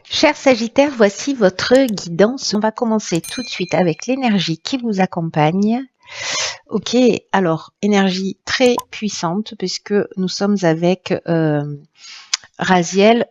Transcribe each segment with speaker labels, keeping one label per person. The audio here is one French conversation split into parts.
Speaker 1: Cher Sagittaire, voici votre guidance. On va commencer tout de suite avec l'énergie qui vous accompagne. Ok, alors énergie très puissante puisque nous sommes avec Raziel.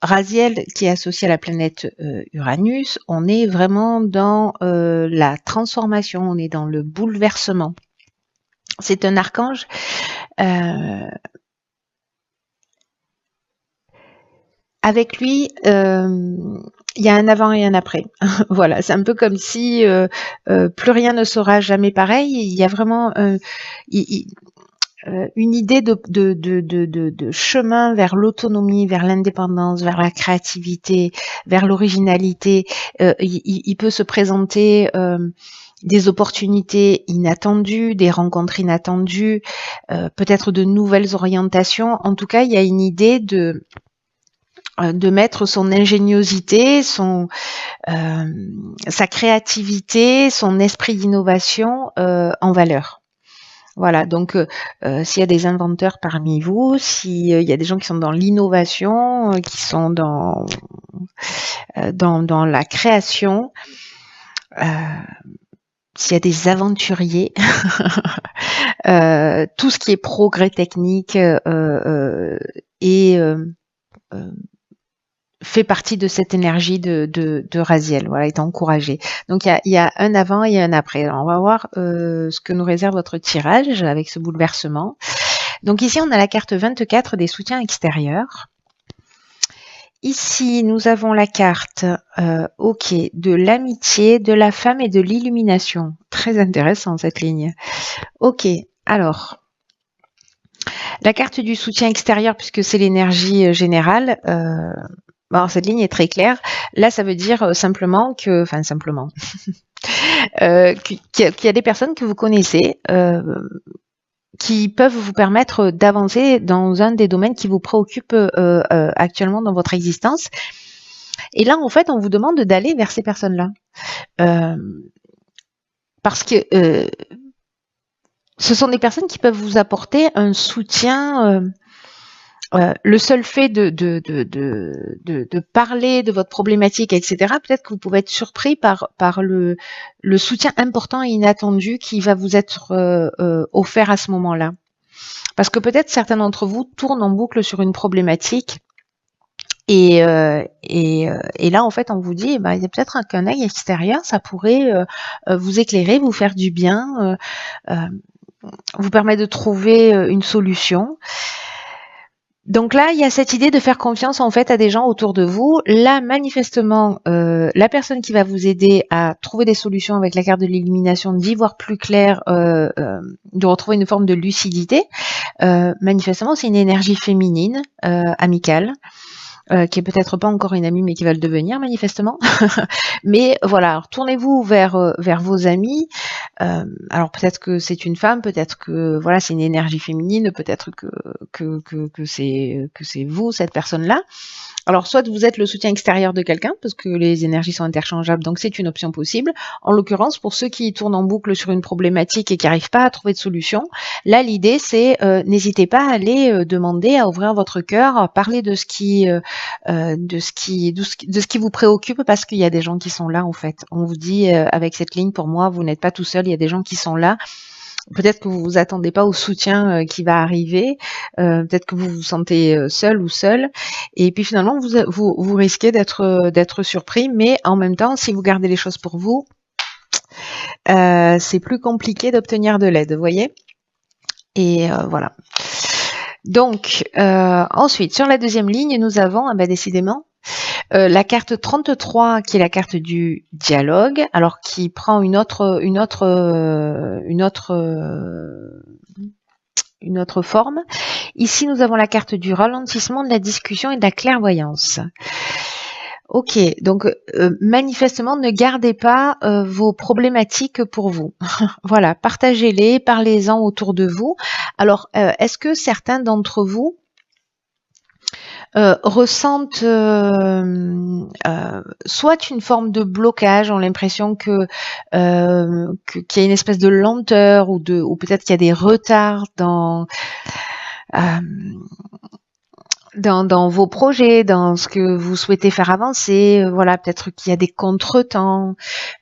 Speaker 1: Raziel qui est associé à la planète Uranus. On est vraiment dans la transformation, on est dans le bouleversement. C'est un archange. Avec lui, il y a un avant et un après. Voilà, c'est un peu comme si plus rien ne sera jamais pareil. Il y a vraiment une idée de chemin vers l'autonomie, vers l'indépendance, vers la créativité, vers l'originalité. Il peut se présenter des opportunités inattendues, des rencontres inattendues, peut-être de nouvelles orientations. En tout cas, il y a une idée de mettre son ingéniosité, sa créativité, son esprit d'innovation en valeur. Voilà, donc s'il y a des inventeurs parmi vous, s'il y a des gens qui sont dans l'innovation, qui sont dans la création, s'il y a des aventuriers, tout ce qui est progrès technique et fait partie de cette énergie de Raziel, voilà, est encouragé. Donc il y a un avant et un après. Alors, on va voir ce que nous réserve votre tirage avec ce bouleversement. Donc ici on a la carte 24 des soutiens extérieurs. Ici nous avons la carte ok, de l'amitié, de la femme et de l'illumination. Très intéressant cette ligne. Ok, alors la carte du soutien extérieur, puisque c'est l'énergie générale, alors cette ligne est très claire. Là, ça veut dire simplement que, enfin simplement, qu'il y a des personnes que vous connaissez qui peuvent vous permettre d'avancer dans un des domaines qui vous préoccupe actuellement dans votre existence. Et là, en fait, on vous demande d'aller vers ces personnes-là. Parce que ce sont des personnes qui peuvent vous apporter un soutien. Le seul fait de parler de votre problématique, etc., peut-être que vous pouvez être surpris par le soutien important et inattendu qui va vous être offert à ce moment-là. Parce que peut-être certains d'entre vous tournent en boucle sur une problématique et là, en fait, on vous dit, il y a peut-être qu'un œil extérieur, ça pourrait vous éclairer, vous faire du bien, vous permettre de trouver une solution. Donc là, il y a cette idée de faire confiance en fait à des gens autour de vous. Là, manifestement, la personne qui va vous aider à trouver des solutions avec la carte de l'illumination, d'y voir plus clair, de retrouver une forme de lucidité, manifestement, c'est une énergie féminine, amicale. Qui est peut-être pas encore une amie, mais qui va le devenir manifestement. Mais voilà, tournez-vous vers vos amis. Alors peut-être que c'est une femme, peut-être que voilà c'est une énergie féminine, peut-être que c'est vous cette personne-là. Alors soit vous êtes le soutien extérieur de quelqu'un parce que les énergies sont interchangeables, donc c'est une option possible. En l'occurrence, pour ceux qui tournent en boucle sur une problématique et qui n'arrivent pas à trouver de solution, là l'idée c'est n'hésitez pas à aller demander à ouvrir votre cœur, à parler de ce qui vous préoccupe parce qu'il y a des gens qui sont là en fait. On vous dit avec cette ligne pour moi vous n'êtes pas tout seul, il y a des gens qui sont là. Peut-être que vous vous attendez pas au soutien qui va arriver, peut-être que vous vous sentez seul ou seule, et puis finalement vous risquez d'être surpris, mais en même temps, si vous gardez les choses pour vous, c'est plus compliqué d'obtenir de l'aide, vous voyez. Et voilà. Donc ensuite, sur la deuxième ligne, nous avons décidément la carte 33 qui est la carte du dialogue, alors qui prend une autre forme. Ici, nous avons la carte du ralentissement, de la discussion et de la clairvoyance. Ok, donc manifestement, ne gardez pas vos problématiques pour vous. Voilà, partagez-les, parlez-en autour de vous. Alors, est-ce que certains d'entre vous ressentent soit une forme de blocage, ont l'impression qu'il y a une espèce de lenteur ou peut-être qu'il y a des retards dans dans vos projets, dans ce que vous souhaitez faire avancer, voilà, peut-être qu'il y a des contretemps,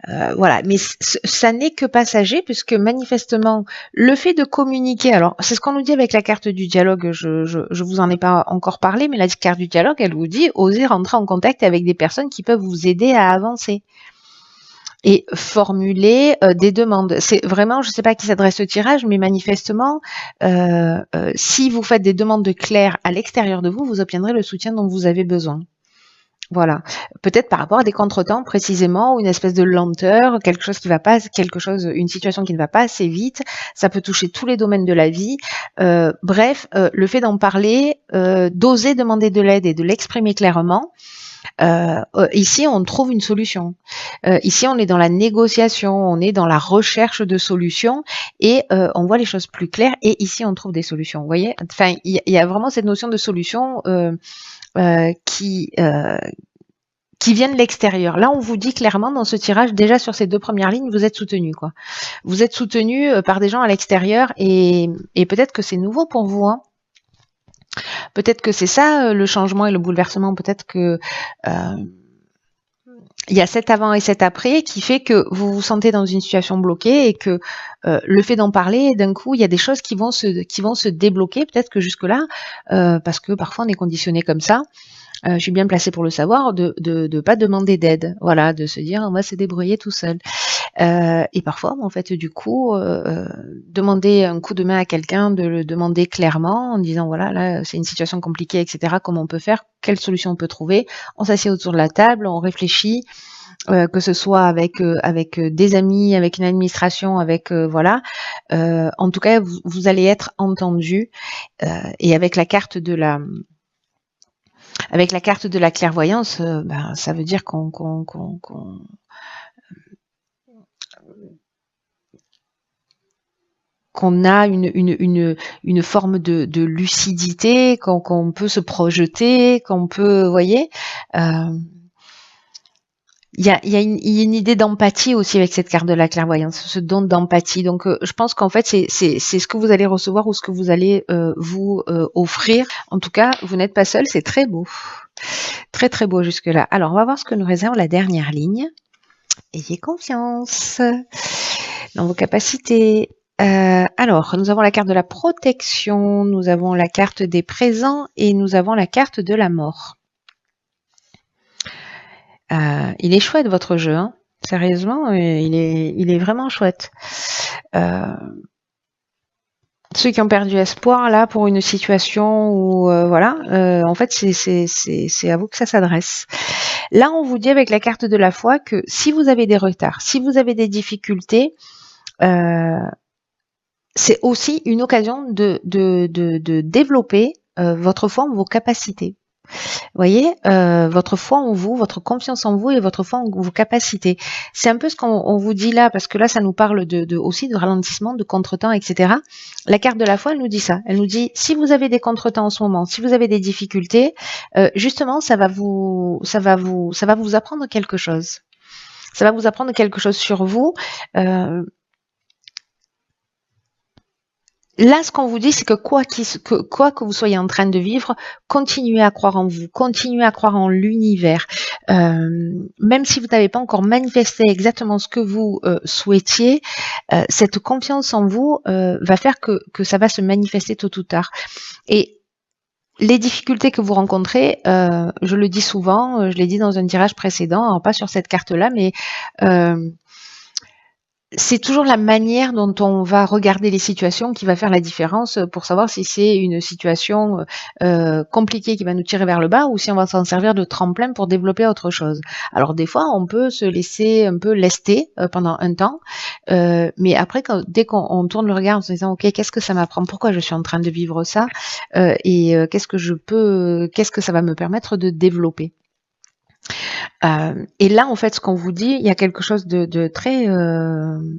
Speaker 1: voilà, mais ça n'est que passager puisque manifestement le fait de communiquer, alors c'est ce qu'on nous dit avec la carte du dialogue, je vous en ai pas encore parlé, mais la carte du dialogue, elle vous dit osez rentrer en contact avec des personnes qui peuvent vous aider à avancer. Et formuler des demandes. C'est vraiment, je ne sais pas à qui s'adresse ce tirage, mais manifestement, si vous faites des demandes claires à l'extérieur de vous, vous obtiendrez le soutien dont vous avez besoin. Voilà. Peut-être par rapport à des contretemps précisément, ou une espèce de lenteur, quelque chose qui va pas, une situation qui ne va pas assez vite. Ça peut toucher tous les domaines de la vie. Bref, le fait d'en parler, d'oser demander de l'aide et de l'exprimer clairement. Ici, on trouve une solution. Ici, on est dans la négociation, on est dans la recherche de solutions et on voit les choses plus claires. Et ici, on trouve des solutions. Vous voyez, enfin, il y a vraiment cette notion de solution qui vient de l'extérieur. Là, on vous dit clairement dans ce tirage, déjà sur ces 2 premières lignes, vous êtes soutenu, quoi. Vous êtes soutenu par des gens à l'extérieur et peut-être que c'est nouveau pour vous, hein. Peut-être que c'est ça le changement et le bouleversement. Peut-être que il y a cet avant et cet après qui fait que vous vous sentez dans une situation bloquée et que le fait d'en parler, d'un coup, il y a des choses qui vont se débloquer. Peut-être que jusque-là, parce que parfois on est conditionné comme ça. Je suis bien placée pour le savoir, de pas demander d'aide, voilà, de se dire on va se débrouiller tout seul. Et parfois, en fait, du coup, demander un coup de main à quelqu'un, de le demander clairement en disant voilà, là, c'est une situation compliquée, etc. Comment on peut faire, quelle solution on peut trouver. On s'assied autour de la table, on réfléchit. Que ce soit avec des amis, avec une administration, avec voilà. En tout cas, vous allez être entendu et avec la carte de la clairvoyance, ben, ça veut dire qu'on a une forme de lucidité, qu'on peut se projeter, qu'on peut, vous voyez, il y a une idée d'empathie aussi avec cette carte de la clairvoyance, ce don d'empathie. Donc, je pense qu'en fait, c'est ce que vous allez recevoir ou ce que vous allez vous offrir. En tout cas, vous n'êtes pas seul, c'est très beau. Très, très beau jusque-là. Alors, on va voir ce que nous réserve la dernière ligne. Ayez confiance dans vos capacités. Alors, nous avons la carte de la protection, nous avons la carte des présents et nous avons la carte de la mort. Il est chouette votre jeu, hein. Sérieusement, il est vraiment chouette. Ceux qui ont perdu espoir là pour une situation où voilà, en fait c'est à vous que ça s'adresse. Là, on vous dit avec la carte de la foi que si vous avez des retards, si vous avez des difficultés, c'est aussi une occasion de développer votre foi en vos capacités. Vous voyez, votre foi en vous, votre confiance en vous et votre foi en vos capacités. C'est un peu ce qu'on vous dit là, parce que là, ça nous parle aussi de ralentissement, de contretemps, etc. La carte de la foi, elle nous dit ça. Elle nous dit, si vous avez des contretemps en ce moment, si vous avez des difficultés, justement, ça va vous apprendre quelque chose. Ça va vous apprendre quelque chose sur vous. Là, ce qu'on vous dit, c'est que quoi que vous soyez en train de vivre, continuez à croire en vous, continuez à croire en l'univers. Même si vous n'avez pas encore manifesté exactement ce que vous souhaitiez, cette confiance en vous va faire que ça va se manifester tôt ou tard. Et les difficultés que vous rencontrez, je le dis souvent, je l'ai dit dans un tirage précédent, alors pas sur cette carte-là, mais c'est toujours la manière dont on va regarder les situations qui va faire la différence pour savoir si c'est une situation compliquée qui va nous tirer vers le bas ou si on va s'en servir de tremplin pour développer autre chose. Alors des fois, on peut se laisser un peu lester pendant un temps, mais après, dès qu'on tourne le regard en se disant « Ok, qu'est-ce que ça m'apprend ? Pourquoi je suis en train de vivre ça ? Et qu'est-ce que ça va me permettre de développer ?» Et là, en fait, ce qu'on vous dit, il y a quelque chose de très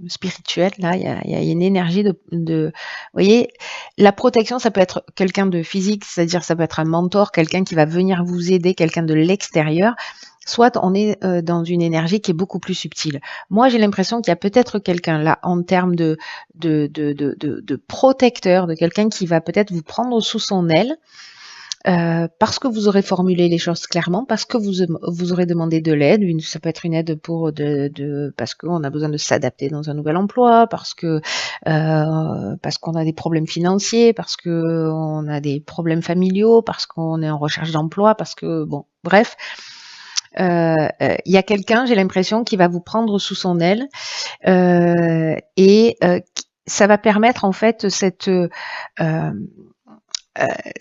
Speaker 1: spirituel. Là, il y a une énergie vous voyez, la protection, ça peut être quelqu'un de physique, c'est-à-dire ça peut être un mentor, quelqu'un qui va venir vous aider, quelqu'un de l'extérieur. Soit on est dans une énergie qui est beaucoup plus subtile. Moi, j'ai l'impression qu'il y a peut-être quelqu'un là en termes de protecteur, de quelqu'un qui va peut-être vous prendre sous son aile. parce que vous aurez formulé les choses clairement, parce que vous aurez demandé de l'aide. Ça peut être une aide pour parce qu'on a besoin de s'adapter dans un nouvel emploi, parce qu'on a des problèmes financiers, parce que on a des problèmes familiaux, parce qu'on est en recherche d'emploi, parce que bon, bref. Il y a quelqu'un, j'ai l'impression, qui va vous prendre sous son aile et ça va permettre en fait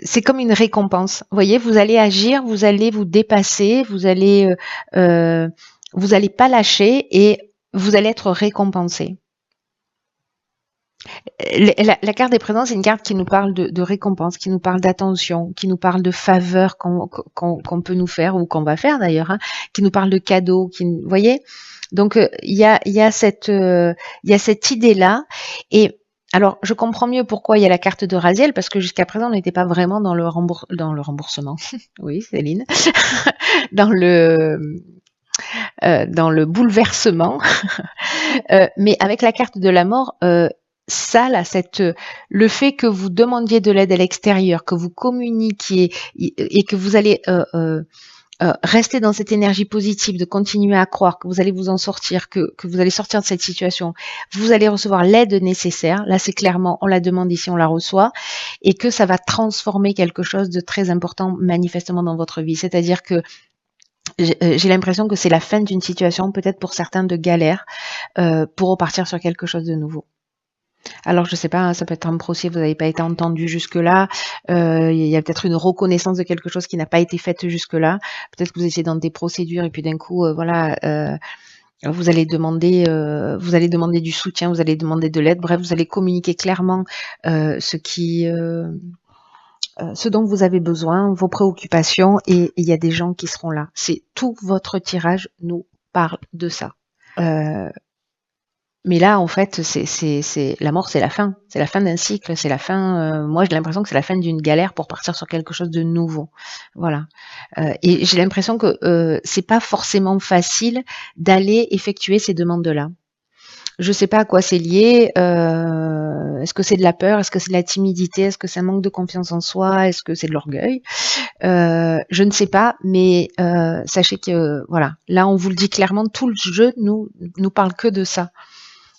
Speaker 1: c'est comme une récompense. Vous voyez, vous allez agir, vous allez vous dépasser, vous allez pas lâcher et vous allez être récompensé. La carte des présents, c'est une carte qui nous parle de récompense, qui nous parle d'attention, qui nous parle de faveurs qu'on peut nous faire ou qu'on va faire d'ailleurs, hein, qui nous parle de cadeaux. Vous voyez, donc il y a cette idée-là. Et alors, je comprends mieux pourquoi il y a la carte de Raziel, parce que jusqu'à présent, on n'était pas vraiment dans le remboursement. Oui, Céline, dans le bouleversement. Mais avec la carte de la mort, ça, là, le fait que vous demandiez de l'aide à l'extérieur, que vous communiquiez et que vous allez rester dans cette énergie positive, de continuer à croire que vous allez vous en sortir, que vous allez sortir de cette situation, vous allez recevoir l'aide nécessaire. Là, c'est clairement, on la demande ici, on la reçoit, et que ça va transformer quelque chose de très important manifestement dans votre vie. C'est-à-dire que j'ai l'impression que c'est la fin d'une situation, peut-être pour certains de galère, pour repartir sur quelque chose de nouveau. Alors je sais pas, hein, ça peut être un procès, vous n'avez pas été entendu jusque-là, il y a peut-être une reconnaissance de quelque chose qui n'a pas été faite jusque-là, peut-être que vous étiez dans des procédures et puis d'un coup, vous allez demander du soutien, vous allez demander de l'aide, bref, vous allez communiquer clairement ce dont vous avez besoin, vos préoccupations, et il y a des gens qui seront là. C'est tout votre tirage nous parle de ça. Mais là, en fait, la mort, c'est la fin. C'est la fin d'un cycle. C'est la fin. Moi, j'ai l'impression que c'est la fin d'une galère pour partir sur quelque chose de nouveau. Voilà. Et j'ai l'impression que c'est pas forcément facile d'aller effectuer ces demandes-là. Je sais pas à quoi c'est lié. Est-ce que c'est de la peur? Est-ce que c'est de la timidité? Est-ce que c'est un manque de confiance en soi? Est-ce que c'est de l'orgueil? Je ne sais pas, mais sachez que voilà, là on vous le dit clairement, tout le jeu nous parle que de ça.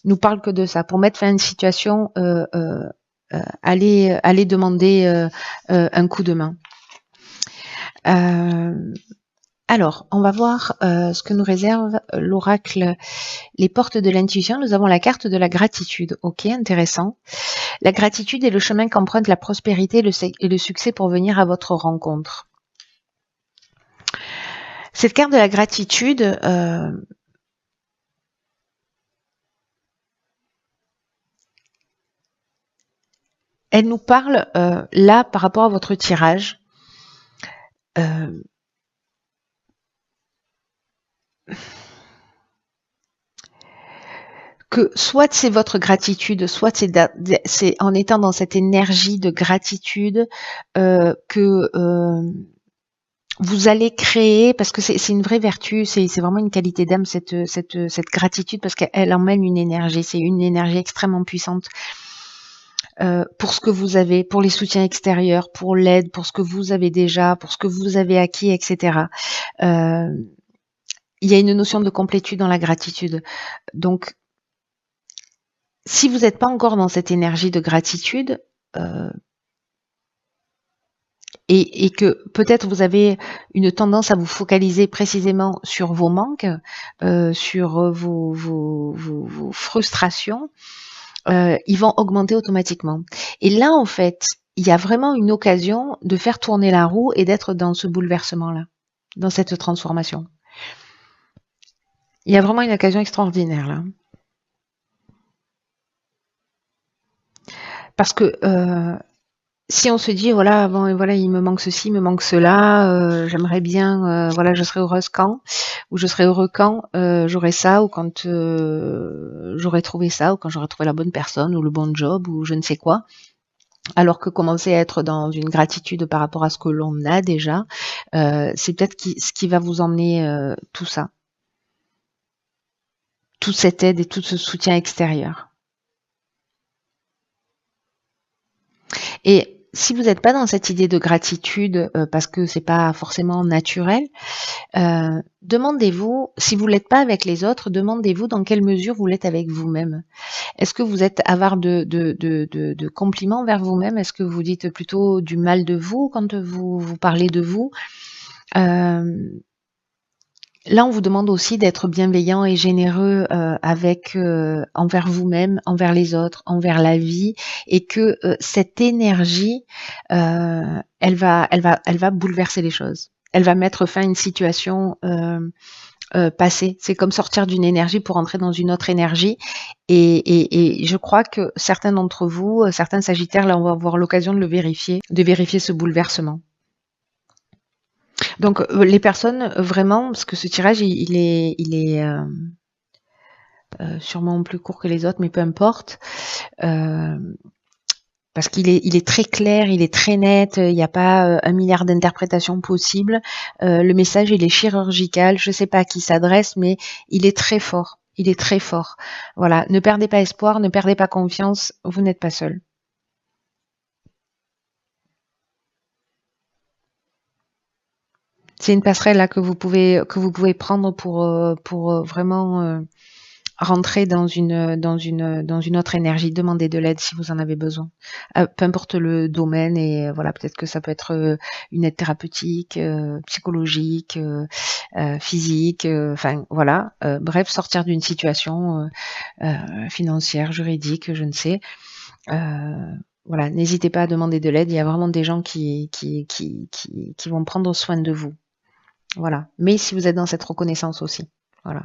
Speaker 1: Nous parle que de ça. Pour mettre fin à une situation, allez demander un coup de main. Alors, on va voir ce que nous réserve l'oracle, les portes de l'intuition. Nous avons la carte de la gratitude. Ok, intéressant. La gratitude est le chemin qu'emprunte la prospérité et le succès pour venir à votre rencontre. Cette carte de la gratitude, elle nous parle là par rapport à votre tirage. Que soit c'est votre gratitude, soit c'est en étant dans cette énergie de gratitude que vous allez créer, parce que c'est une vraie vertu, c'est vraiment une qualité d'âme, cette gratitude, parce qu'elle emmène une énergie, c'est une énergie extrêmement puissante. Pour ce que vous avez, pour les soutiens extérieurs, pour l'aide, pour ce que vous avez déjà, pour ce que vous avez acquis, etc. Il y a une notion de complétude dans la gratitude. Donc, si vous n'êtes pas encore dans cette énergie de gratitude, et que peut-être vous avez une tendance à vous focaliser précisément sur vos manques, sur vos frustrations, ils vont augmenter automatiquement. Et là, en fait, il y a vraiment une occasion de faire tourner la roue et d'être dans ce bouleversement-là, dans cette transformation. Il y a vraiment une occasion extraordinaire là. Parce que si on se dit voilà, bon, voilà, il me manque ceci, il me manque cela, j'aimerais bien, voilà, je serais heureuse quand, ou je serais heureux quand j'aurai ça, ou quand j'aurai trouvé ça, ou quand j'aurai trouvé la bonne personne, ou le bon job, ou je ne sais quoi. Alors que commencer à être dans une gratitude par rapport à ce que l'on a déjà, c'est peut-être ce qui va vous emmener tout ça, toute cette aide et tout ce soutien extérieur. Et si vous n'êtes pas dans cette idée de gratitude, parce que c'est pas forcément naturel, demandez-vous, si vous l'êtes pas avec les autres, demandez-vous dans quelle mesure vous l'êtes avec vous-même. Est-ce que vous êtes avare de compliments vers vous-même? Est-ce que vous dites plutôt du mal de vous quand vous parlez de vous? Là, on vous demande aussi d'être bienveillant et généreux envers vous-même, envers les autres, envers la vie, et que cette énergie, elle va bouleverser les choses. Elle va mettre fin à une situation passée. C'est comme sortir d'une énergie pour entrer dans une autre énergie. Et je crois que certains d'entre vous, certains Sagittaires, là, on va avoir l'occasion de vérifier ce bouleversement. Donc les personnes vraiment, parce que ce tirage il est sûrement plus court que les autres, mais peu importe, parce qu'il est très clair, il est très net, il n'y a pas 1 milliard d'interprétations possibles. Le message il est chirurgical, je ne sais pas à qui s'adresse, mais il est très fort. Il est très fort. Voilà, ne perdez pas espoir, ne perdez pas confiance, vous n'êtes pas seul. C'est une passerelle là que vous pouvez prendre pour vraiment rentrer dans une autre énergie. Demandez de l'aide si vous en avez besoin. Peu importe le domaine, et voilà, peut-être que ça peut être une aide thérapeutique, psychologique, physique, enfin voilà. Bref, sortir d'une situation financière, juridique, je ne sais. Voilà, n'hésitez pas à demander de l'aide. Il y a vraiment des gens qui vont prendre soin de vous. Voilà. Mais si vous êtes dans cette reconnaissance aussi. Voilà.